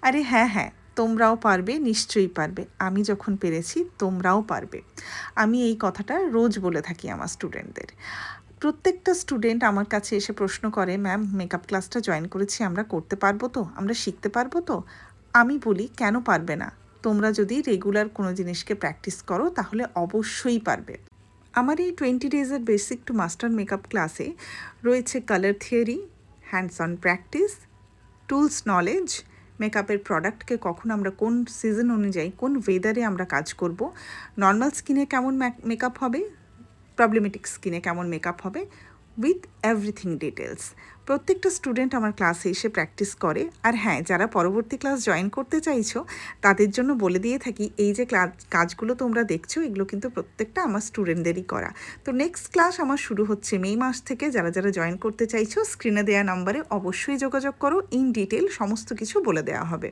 আরে হ্যাঁ হ্যাঁ, তোমরাও পারবে, নিশ্চয়ই পারবে। আমি যখন পেরেছি তোমরাও পারবে। আমি এই কথাটা রোজ বলে থাকি আমার স্টুডেন্টদের। প্রত্যেকটা স্টুডেন্ট আমার কাছে এসে প্রশ্ন করে, ম্যাম মেকআপ ক্লাসটা জয়েন করেছি, আমরা করতে পারবো তো, আমরা শিখতে পারবো তো? আমি বলি কেন পারবে না, তোমরা যদি রেগুলার কোনো জিনিসকে প্র্যাকটিস করো তাহলে অবশ্যই পারবে। আমার এই 20 ডেজের বেসিক টু মাস্টার মেকআপ ক্লাসে রয়েছে colour theory, hands on practice, tools knowledge, মেকআপের প্রোডাক্টকে কখন আমরা কোন সিজন অনুযায়ী কোন ওয়েদারে আমরা কাজ করব, নর্মাল স্কিনে কেমন মেকআপ হবে, প্রবলেমেটিক স্কিনে কেমন মেকআপ হবে, উইথ এভরিথিং ডিটেলস। প্রত্যেকটা স্টুডেন্ট আমার ক্লাসে এসে প্র্যাকটিস করে। আর হ্যাঁ, যারা পরবর্তী ক্লাস জয়েন করতে চাইছো তাদের জন্য বলে দিয়ে থাকি, এই যে কাজগুলো তোমরা দেখছো এগুলো কিন্তু প্রত্যেকটা আমার স্টুডেন্টদেরই করা। তো নেক্সট ক্লাস আমার শুরু হচ্ছে মে মাস থেকে। যারা যারা জয়েন করতে চাইছো স্ক্রিনে দেওয়া নাম্বারে অবশ্যই যোগাযোগ করো, ইন ডিটেল সমস্ত কিছু বলে দেওয়া হবে।